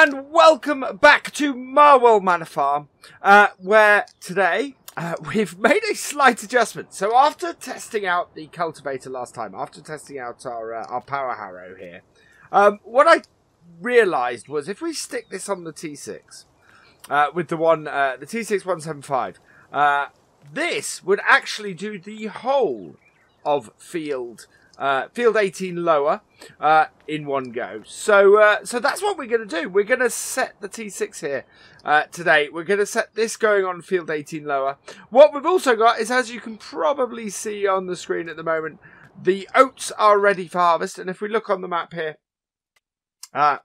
and welcome back to Marwell Manor Farm, where today we've made a slight adjustment. So after testing out the cultivator last time, after testing out our power harrow here, what I realised was if we stick this on the T6 with the T6 175, this would actually do the whole of field 18 lower in one go. So that's what we're going to do. We're going to set the T6 here today. We're going to set this going on field 18 lower. What we've also got is, as you can probably see on the screen at the moment, the oats are ready for harvest. And if we look on the map here,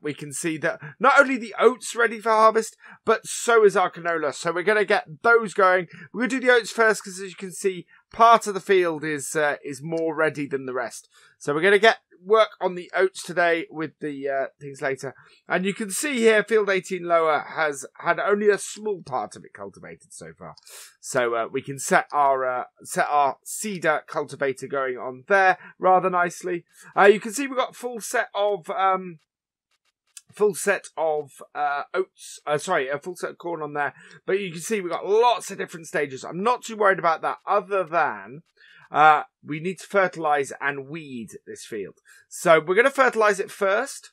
we can see that not only the oats ready for harvest, but so is our canola. So we're going to get those going. We're going to do the oats first because, as you can see, part of the field is more ready than the rest. So we're going to get work on the oats today with the things later. And you can see here, field 18 lower has had only a small part of it cultivated so far. So we can set our cedar cultivator going on there rather nicely. You can see we've got a full set of oats, a full set of corn on there, but you can see we've got lots of different stages. I'm not too worried about that, other than we need to fertilize and weed this field. So we're going to fertilize it first,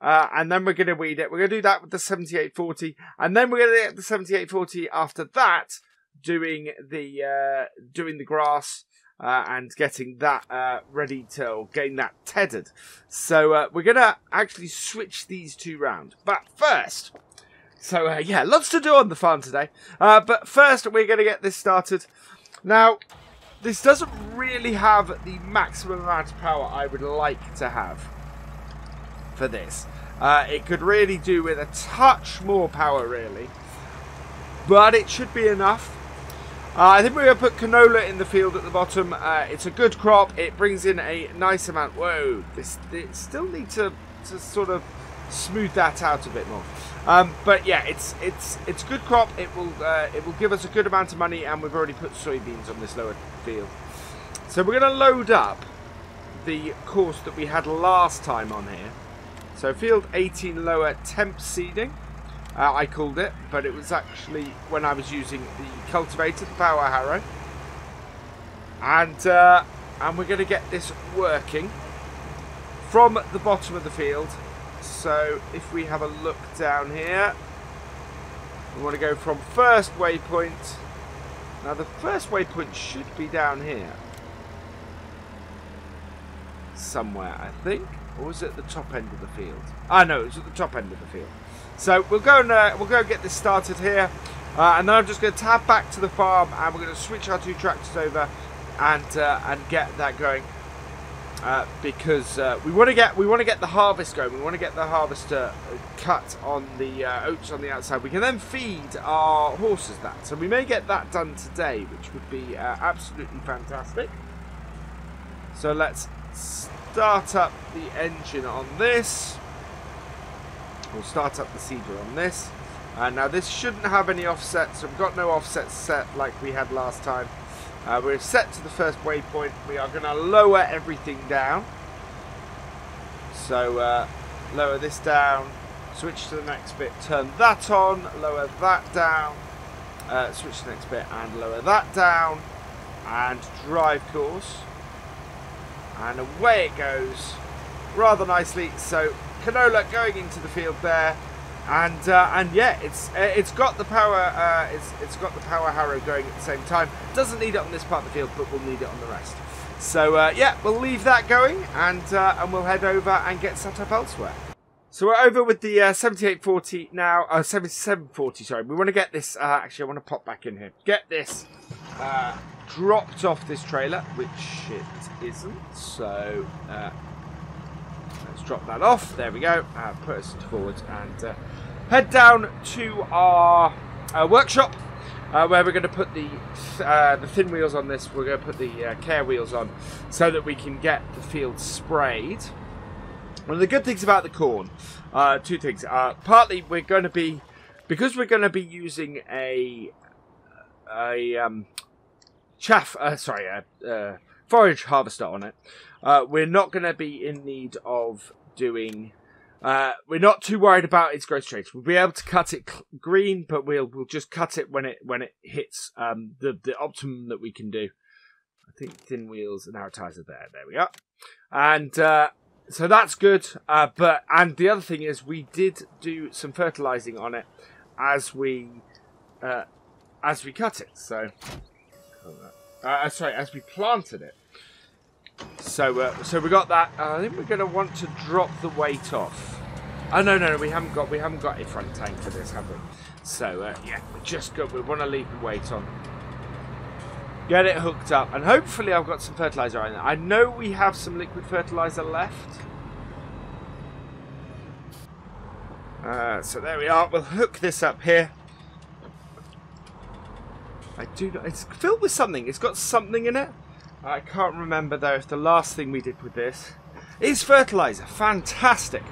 and then we're going to weed it. We're going to do that with the 7840, and then we're going to get the 7840 after that, doing the grass. And getting that ready to gain that tethered. So we're going to actually switch these two round. But first, yeah, lots to do on the farm today. But first, we're going to get this started. Now, this doesn't really have the maximum amount of power I would like to have for this. It could really do with a touch more power, really. But it should be enough. I think we're going to put canola in the field at the bottom. It's a good crop. It brings in a nice amount. Whoa, it still need to sort of smooth that out a bit more. But yeah, it's good crop. It will give us a good amount of money, and we've already put soybeans on this lower field. So we're going to load up the course that we had last time on here. So field 18 lower temp seeding. I called it, but it was actually when I was using the cultivator, the power harrow. And we're going to get this working from the bottom of the field. So if we have a look down here, we want to go from first waypoint. Now the first waypoint should be down here somewhere, I think. Or was it at the top end of the field? No, it was at the top end of the field. So we'll go and get this started here, and then I'm just going to tab back to the farm, and we're going to switch our two tractors over and get that going, because we want to get the harvest going. We want to get the harvester cut on the oats on the outside. We can then feed our horses that, so we may get that done today, which would be absolutely fantastic. So let's start up the engine on this. We'll start up the seeder on this. Now this shouldn't have any offsets, so we've got no offsets set like we had last time. We're set to the first waypoint. We are going to lower everything down. So lower this down, switch to the next bit, turn that on, lower that down, switch to the next bit and lower that down, and drive course. And away it goes rather nicely. So canola going into the field there, and yeah, it's got the power. It's got the power harrow going at the same time. Doesn't need it on this part of the field, but we'll need it on the rest. So yeah, we'll leave that going, and we'll head over and get set up elsewhere. So we're over with the 7840 now. 7740. Sorry, we want to get this. Actually, I want to pop back in here. Get this dropped off this trailer, which it isn't. So. Let's drop that off. There we go. Put us forward and head down to our workshop, where we're going to put the thin wheels on this. We're going to put the care wheels on so that we can get the field sprayed. One of the good things about the corn, two things. Partly, we're going to be, because we're going to be using a forage harvester on it. We're not going to be in need of doing we're not too worried about its growth stage. We'll be able to cut it green, but we'll just cut it when it hits the optimum that we can do. I think thin wheels and advertiser there. There we go. And so that's good. And the other thing is we did do some fertilizing on it as we cut it. So as we planted it. So we got that. I think we're going to want to drop the weight off. Oh no, we haven't got a front tank for this, have we? So yeah, we want to leave the weight on. Get it hooked up, and hopefully I've got some fertilizer in there. I know we have some liquid fertilizer left. So there we are. We'll hook this up here. It's filled with something. It's got something in it. I can't remember though if the last thing we did with this is fertilizer. Fantastic.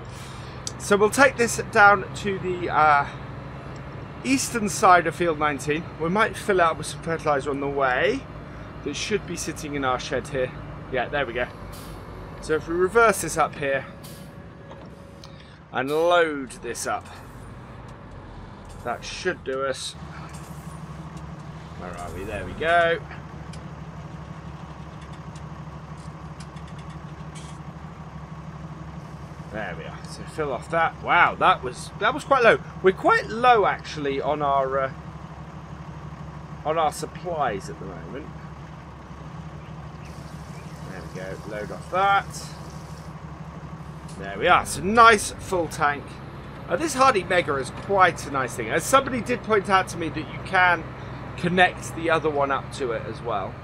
So we'll take this down to the eastern side of field 19. We might fill out with some fertilizer on the way. That should be sitting in our shed here. Yeah, there we go. So if we reverse this up here and load this up, that should do us. Where are we? There we go. There we are. So fill off that. Wow, that was quite low. We're quite low actually on our supplies at the moment. There we go. Load off that. There we are. So nice full tank. This Hardy Mega is quite a nice thing. As somebody did point out to me that you can connect the other one up to it as well.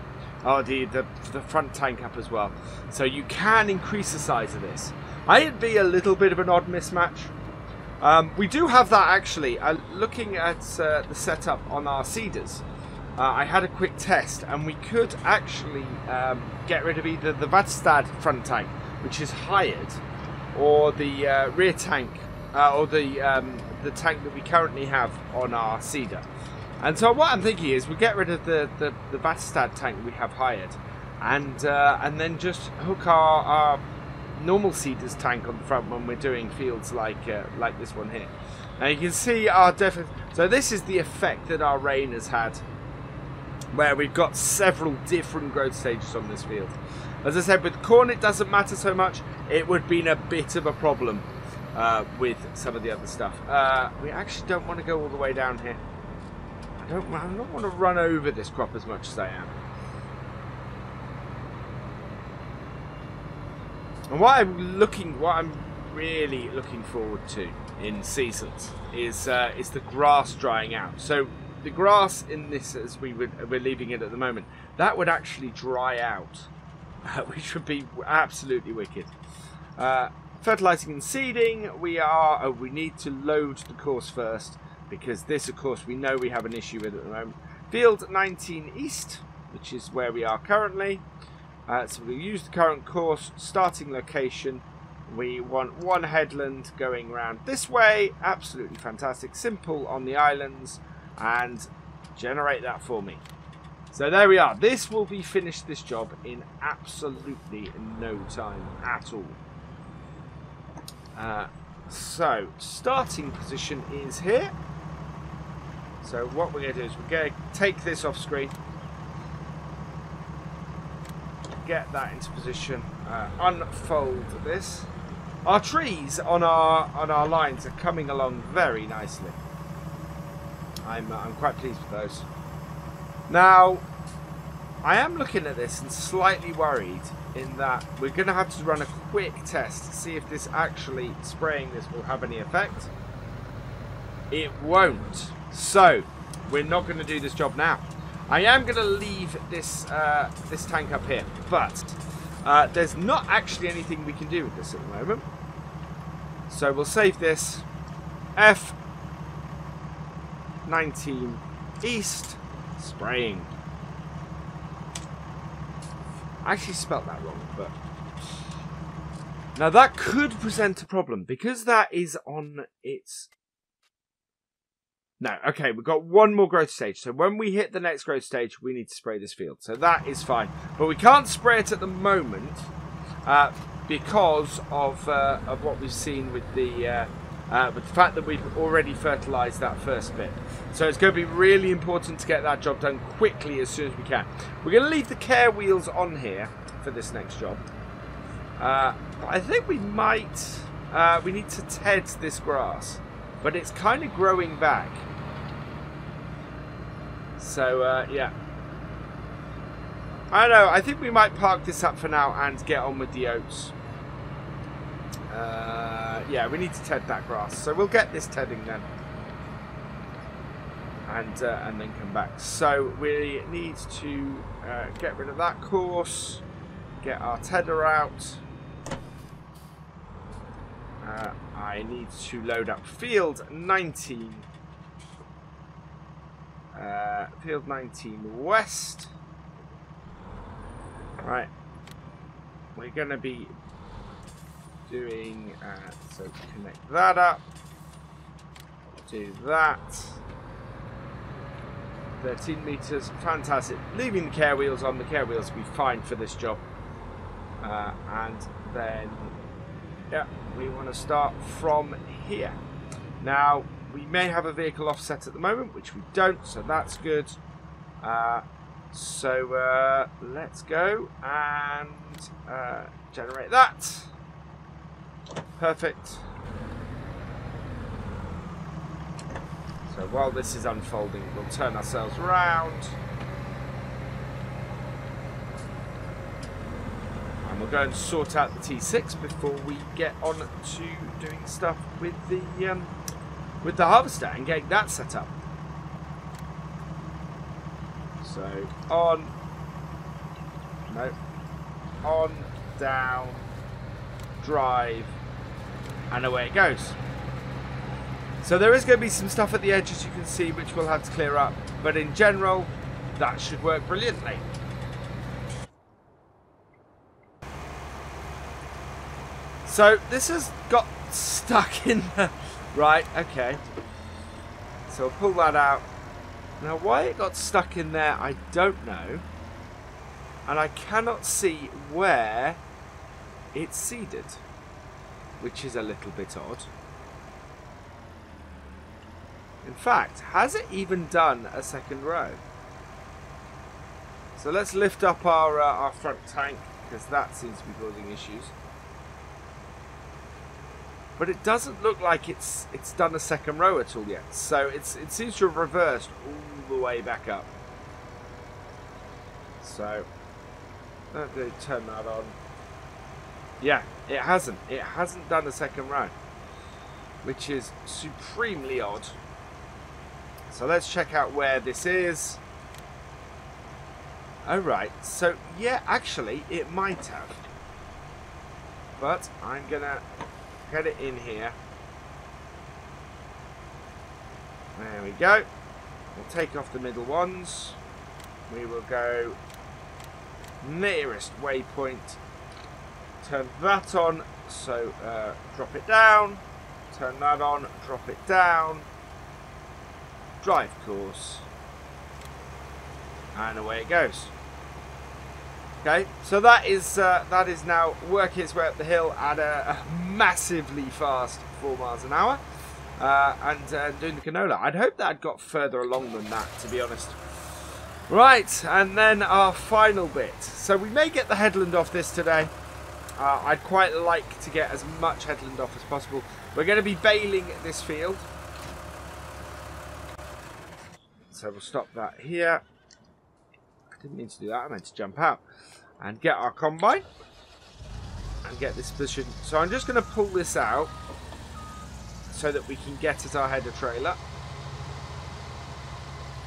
Oh, the front tank up as well. So you can increase the size of this. It'd be a little bit of an odd mismatch. We do have that actually. Looking at the setup on our seeders, I had a quick test, and we could actually get rid of either the Vatstad front tank, which is hired, or the rear tank, or the tank that we currently have on our seeder. And so what I'm thinking is we get rid of the Vatstad tank we have hired, and then just hook our normal seeders tank on the front when we're doing fields like this one here. Now you can see our different. So this is the effect that our rain has had, where we've got several different growth stages on this field. As I said, with corn it doesn't matter so much. It would have been a bit of a problem with some of the other stuff. We actually don't want to go all the way down here. I don't want to run over this crop as much as I am. And what I'm really looking forward to in seasons is the grass drying out. So the grass in this, as we're leaving it at the moment, that would actually dry out, which would be absolutely wicked. Fertilizing and seeding, we need to load the course first, because this, of course, we know we have an issue with at the moment. Field 19 East, which is where we are currently. So we'll use the current course, starting location. We want one headland going around this way. Absolutely fantastic. Simple on the islands. And generate that for me. So there we are. This will be finished, this job, in absolutely no time at all. So, starting position is here. So what we're going to do is we're going to take this off screen. Get that into position. Unfold this. Our trees on our lines are coming along very nicely. I'm quite pleased with those. Now, I am looking at this and slightly worried in that we're going to have to run a quick test to see if this actually spraying this will have any effect. It won't. So, we're not going to do this job now. I am going to leave this this tank up here, but there's not actually anything we can do with this at the moment. So we'll save this. F19 East spraying. I actually spelt that wrong, but now that could present a problem because that is on its. No, okay, we've got one more growth stage. So when we hit the next growth stage, we need to spray this field. So that is fine. But we can't spray it at the moment because of what we've seen with the fact that we've already fertilised that first bit. So it's going to be really important to get that job done quickly as soon as we can. We're going to leave the care wheels on here for this next job. But I think we might... we need to ted this grass. But it's kind of growing back. So, yeah. I don't know. I think we might park this up for now and get on with the oats. Yeah, we need to ted that grass. So we'll get this tedding then. And then come back. So we need to get rid of that course. Get our tedder out. I need to load up field 19. Field 19 west. Right. We're going to be doing... so connect that up. Do that. 13 meters. Fantastic. Leaving the care wheels on. The care wheels will be fine for this job. And then... yeah, we want to start from here. Now, we may have a vehicle offset at the moment, which we don't, so that's good. So let's go and generate that. Perfect. So while this is unfolding, we'll turn ourselves around. And we'll go and sort out the T6 before we get on to doing stuff with the harvester and getting that set up. So on, no, on, down, drive, and away it goes. So there is going to be some stuff at the edge, as you can see, which we'll have to clear up. But in general, that should work brilliantly. So this has got stuck in the... right, okay. So I'll pull that out. Now why it got stuck in there, I don't know. And I cannot see where it's seeded, which is a little bit odd. In fact, has it even done a second row? So let's lift up our front tank, because that seems to be causing issues. But it doesn't look like it's done a second row at all yet. So it seems to have reversed all the way back up. So let me turn that on. Yeah, it hasn't. It hasn't done a second row, which is supremely odd. So let's check out where this is. Oh, right. So, yeah, actually, it might have. But I'm going to get it in here. There we go. We'll take off the middle ones. We will go nearest waypoint. Turn that on. So, drop it down. Turn that on. Drop it down. Drive course, and away it goes. Okay, so that is now working its way up the hill at a massively fast 4 miles an hour, and doing the canola. I'd hoped that I'd got further along than that, to be honest. Right, and then our final bit. So we may get the headland off this today. I'd quite like to get as much headland off as possible. We're going to be baling this field. So we'll stop that here. I didn't mean to do that. I meant to jump out and get our combine and get this position. So I'm just going to pull this out so that we can get at our header trailer,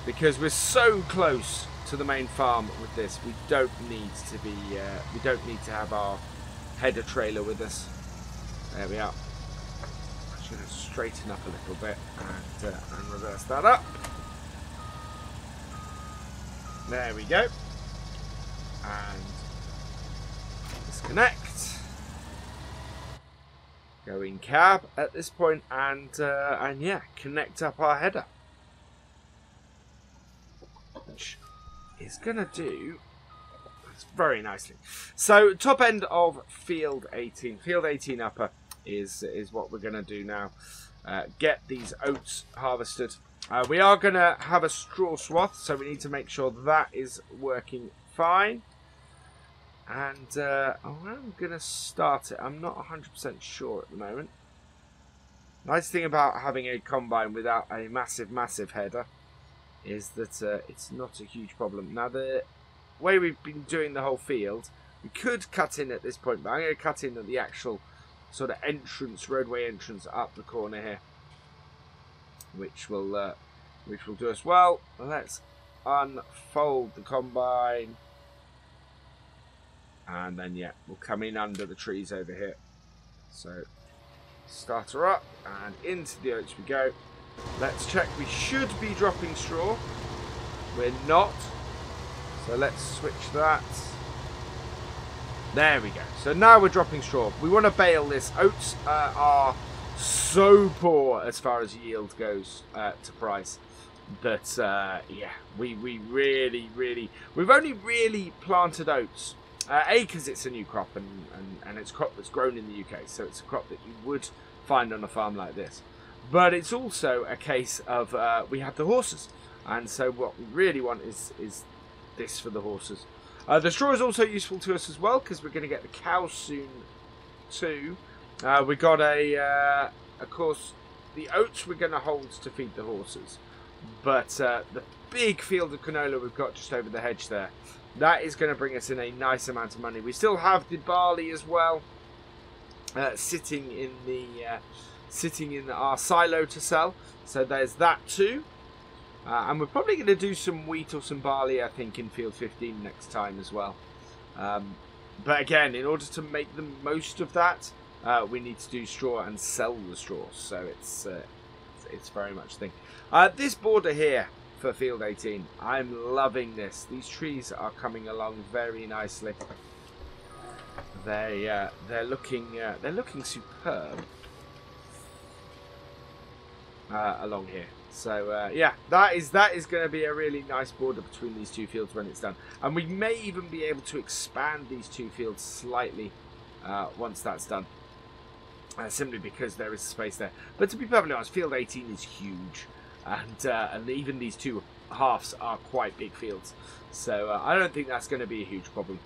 because we're so close to the main farm with this. We don't need to be. We don't need to have our header trailer with us. There we are. I'm just going to straighten up a little bit and reverse that up. There we go. And disconnect. Go in cab at this point, and yeah, connect up our header, which is gonna do It's very nicely. So top end of field 18. Field 18 upper is what we're going to do now. Get these oats harvested. We are going to have a straw swath, so we need to make sure that is working fine. And I'm going to start it. I'm not 100% sure at the moment. Nice thing about having a combine without a massive header is that it's not a huge problem. Now, the way we've been doing the whole field, we could cut in at this point, but I'm going to cut in at the actual sort of entrance, roadway entrance up the corner here, which will do us well. Let's unfold the combine, and then yeah, we'll come in under the trees over here. So start her up and into the oats we go. Let's check. We should be dropping straw. We're not. So let's switch that. There we go. So now we're dropping straw. We want to bale this. Oats are so poor as far as yield goes to price. That, yeah, we really, we've only really planted oats. Because it's a new crop and it's a crop that's grown in the UK. So it's a crop that you would find on a farm like this. But it's also a case of we have the horses. And so what we really want is this for the horses. The straw is also useful to us as well, because we're going to get the cows soon too. We got of course, the oats we're going to hold to feed the horses. But the big field of canola we've got just over the hedge there, that is going to bring us in a nice amount of money. We still have the barley as well, sitting in our silo to sell. So there's that too. And we're probably going to do some wheat or some barley, I think, in field 15 next time as well. But again, in order to make the most of that, we need to do straw and sell the straw. So it's very much a thing. This border here for field 18, I'm loving this. These trees are coming along very nicely. They're looking superb along here. So yeah, that is going to be a really nice border between these two fields when it's done, and we may even be able to expand these two fields slightly once that's done, simply because there is space there. But to be perfectly honest, field 18 is huge, and even these two halves are quite big fields, so I don't think that's going to be a huge problem.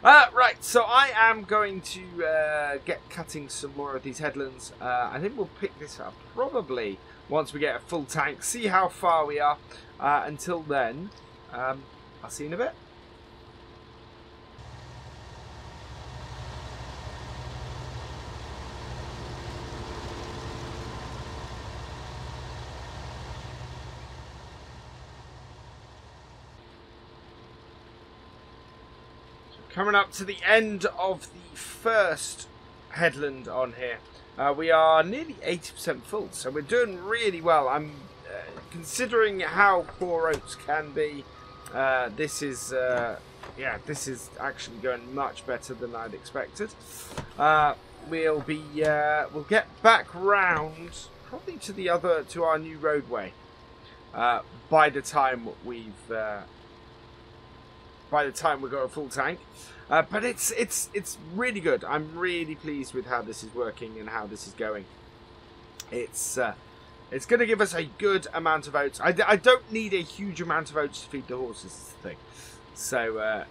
Right, so I am going to get cutting some more of these headlands. I think we'll pick this up probably once we get a full tank, see how far we are. Until then, I'll see you in a bit. Coming up to the end of the first headland on here. We are nearly 80% full, so we're doing really well. I'm considering how poor oats can be. This is actually going much better than I'd expected. We'll get back round probably to our new roadway by the time we've got a full tank. But it's really good. I'm really pleased with how this is working and how this is going. It's going to give us a good amount of oats. I don't need a huge amount of oats to feed the horses, is the thing. So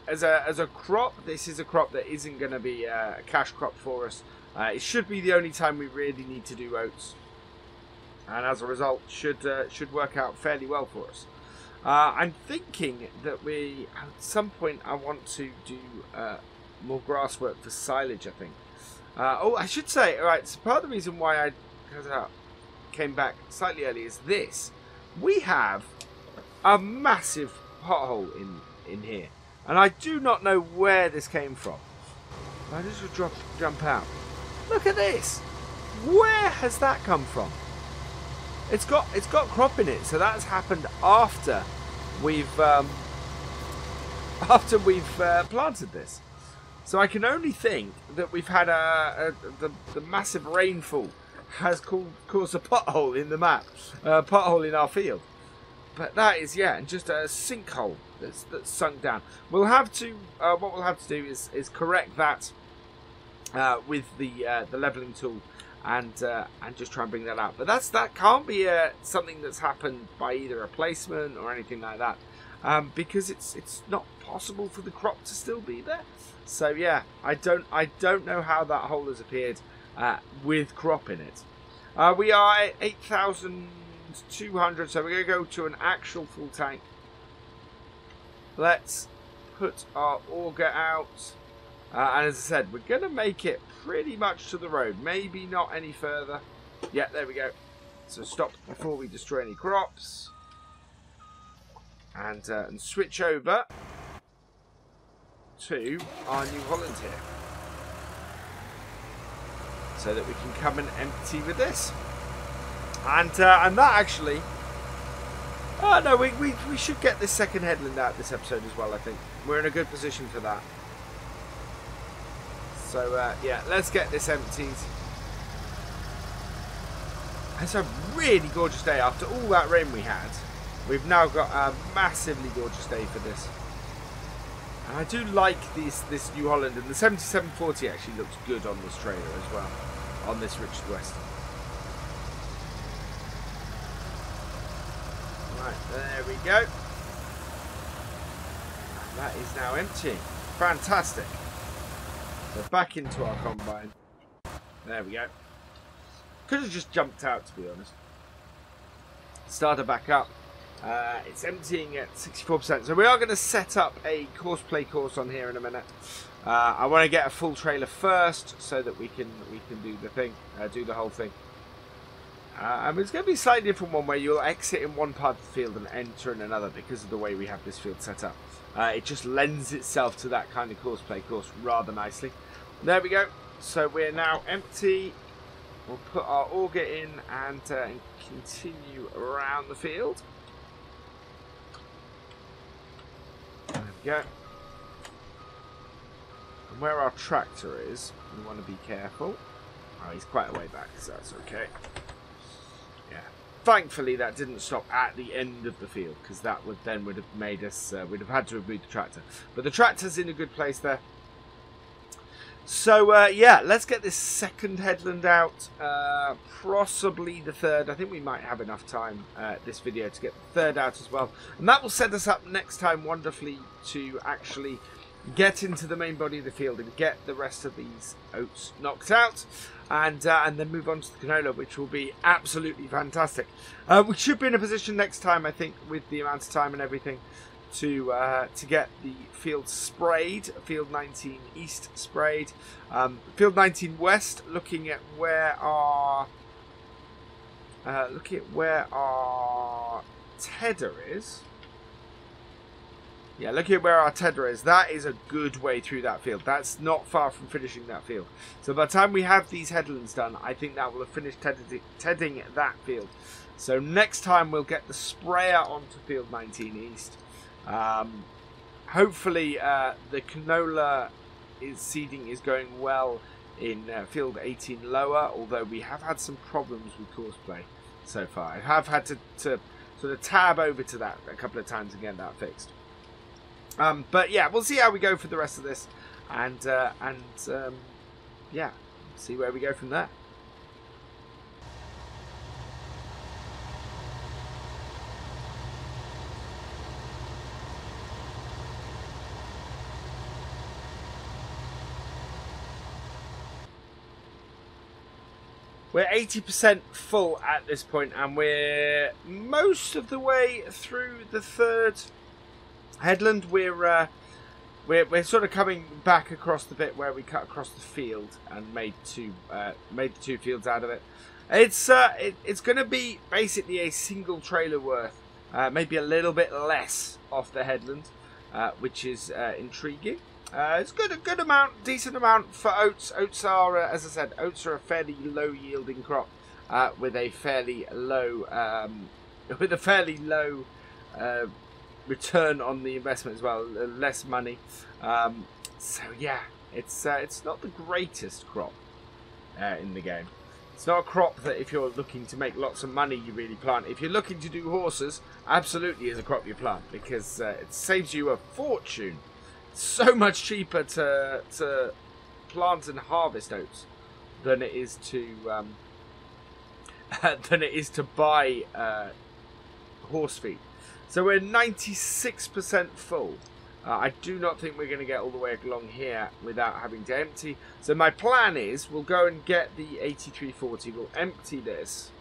as a crop, this is a crop that isn't going to be a cash crop for us. It should be the only time we really need to do oats, and as a result, should work out fairly well for us. I'm thinking that at some point, I want to do more grass work for silage, I think. I should say, alright, so part of the reason why I came back slightly early is this. We have a massive pothole in here, and I do not know where this came from. I just would jump out. Look at this! Where has that come from? It's got crop in it, so that's happened after we've planted this. So I can only think that we've had the massive rainfall has caused a pothole in the map, pothole in our field. but that is, yeah, and just a sinkhole that's sunk down. We'll have to, what we'll have to do is correct that with the leveling tool, and just try and bring that out. But that can't be something that's happened by either a placement or anything like that, because it's not possible for the crop to still be there. So yeah, I don't know how that hole has appeared with crop in it. We are at 8,200, so we're going to go to an actual full tank. Let's put our auger out. And as I said, we're going to make it pretty much to the road. Maybe not any further. Yeah, there we go. So stop before we destroy any crops. And switch over to our New Holland here. So that we can come and empty with this. And that actually... Oh no, we should get this second headland out this episode as well, I think. We're in a good position for that. So yeah, let's get this emptied. It's a really gorgeous day after all that rain we had. We've now got a massively gorgeous day for this. And I do like this New Holland, and the 7740 actually looks good on this trailer as well, on this Richard West. Right, there we go. And that is now empty. Fantastic. So back into our combine. There we go. Could have just jumped out, to be honest. Starter back up. It's emptying at 64%. So we are going to set up a Courseplay course on here in a minute. I want to get a full trailer first so that we can do the thing, do the whole thing. And it's going to be a slightly different one where you'll exit in one part of the field and enter in another because of the way we have this field set up. It just lends itself to that kind of Courseplay course rather nicely. There we go. So we're now empty. We'll put our auger in and continue around the field. There we go. And where our tractor is, we want to be careful. Oh, he's quite a way back, so that's okay. Yeah. Thankfully, that didn't stop at the end of the field, because that would have made us. We'd have had to have moved the tractor. But the tractor's in a good place there. So yeah, let's get this second headland out. Possibly the third. I think we might have enough time this video to get the third out as well, and that will set us up next time wonderfully to actually get into the main body of the field and get the rest of these oats knocked out, and then move on to the canola, which will be absolutely fantastic. We should be in a position next time, I think, with the amount of time and everything, to get the field sprayed, field 19 east sprayed, field 19 west, looking at where our tedder is. Yeah, looking at where our tedder is, that is a good way through that field. That's not far from finishing that field. So by the time we have these headlands done, I think that will have finished tedding that field. So next time we'll get the sprayer onto field 19 east. Hopefully the canola seeding is going well in field 18 lower, although we have had some problems with Courseplay so far. I have had to sort of tab over to that a couple of times and get that fixed. But yeah, we'll see how we go for the rest of this, and yeah, see where we go from there. We're 80% full at this point, and we're most of the way through the third headland. We're sort of coming back across the bit where we cut across the field and made the two fields out of it. It's going to be basically a single trailer worth, maybe a little bit less off the headland, which is intriguing. It's a good amount, decent amount for oats. Oats are, as I said, oats are a fairly low yielding crop with a fairly low return on the investment as well, less money. So yeah, it's not the greatest crop in the game. It's not a crop that if you're looking to make lots of money you really plant. If you're looking to do horses, absolutely is a crop you plant, because it saves you a fortune. It's so much cheaper to plant and harvest oats than it is to buy horse feed. So we're 96% full. I do not think we're going to get all the way along here without having to empty. So my plan is we'll go and get the 8340. We'll empty this.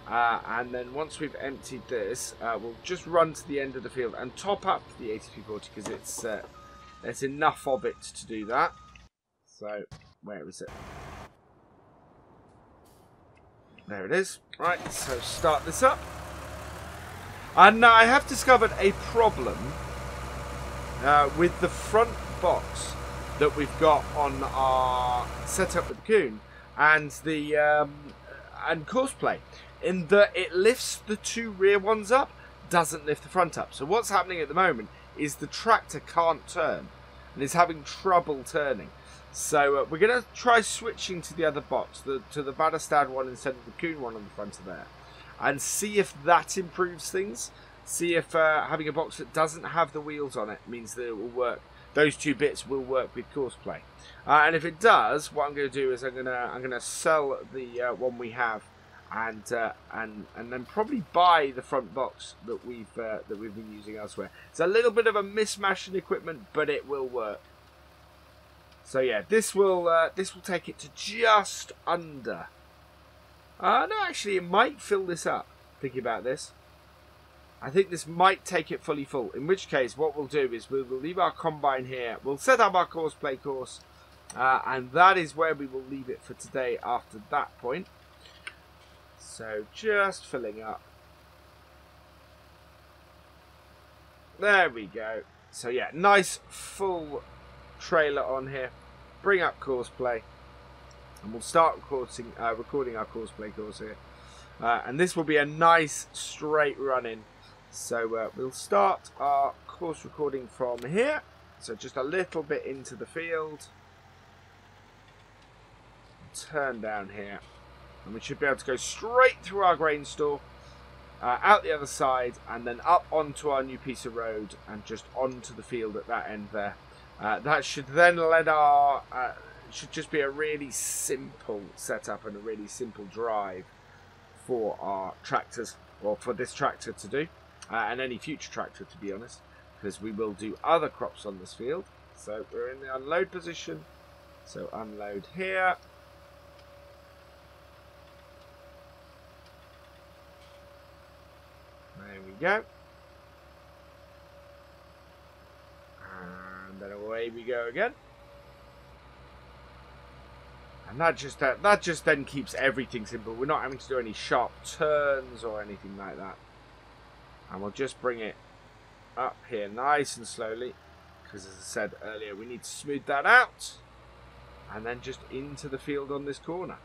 And then once we've emptied this, we'll just run to the end of the field and top up the 8340 because there's enough of it to do that. So, where is it? There it is. Right, so start this up. And now I have discovered a problem with the front box that we've got on our setup with the Coon and the and Courseplay, in that it lifts the two rear ones up, doesn't lift the front up. So what's happening at the moment is the tractor can't turn and is having trouble turning. So we're going to try switching to the other box, to the Badastad one instead of the Coon one on the front of there, and see if that improves things. See if having a box that doesn't have the wheels on it means that it will work. Those two bits will work with Courseplay. And if it does, what I'm going to do is I'm going to sell the one we have, and then probably buy the front box that we've been using elsewhere. It's a little bit of a mismatch in equipment, but it will work. So yeah, this will take it to just under. No, actually, it might fill this up. Thinking about this, I think this might take it fully full. In which case, what we'll do is we'll leave our combine here. We'll set up our Courseplay course, and that is where we will leave it for today. After that point, so just filling up. There we go. So yeah, nice full trailer on here. Bring up Courseplay. And we'll start recording our Courseplay course here. And this will be a nice straight run in. So we'll start our course recording from here. So just a little bit into the field. Turn down here. And we should be able to go straight through our grain store. Out the other side. And then up onto our new piece of road. And just onto the field at that end there. That should then let our... should just be a really simple setup and a really simple drive for our tractors, or for this tractor to do, and any future tractor, to be honest, because we will do other crops on this field. So we're in the unload position, so unload here. There we go. And then away we go again. And that just then keeps everything simple. We're not having to do any sharp turns or anything like that. And we'll just bring it up here nice and slowly, because as I said earlier, we need to smooth that out. And then just into the field on this corner.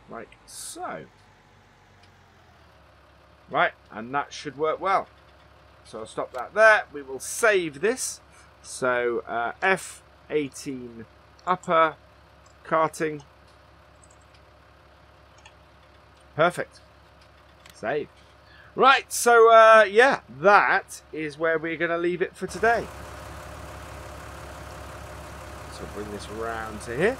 Like so. Right, and that should work well. So I'll stop that there. We will save this. So F18 upper. Carting. Perfect. Save. Right, so yeah, that is where we're going to leave it for today. So bring this round to here.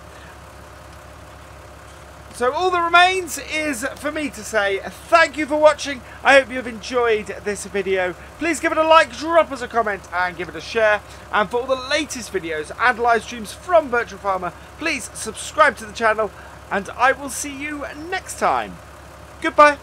So all that remains is for me to say thank you for watching. I hope you've enjoyed this video. Please give it a like, drop us a comment and give it a share. And for all the latest videos and live streams from Virtual Farmer, please subscribe to the channel and I will see you next time. Goodbye.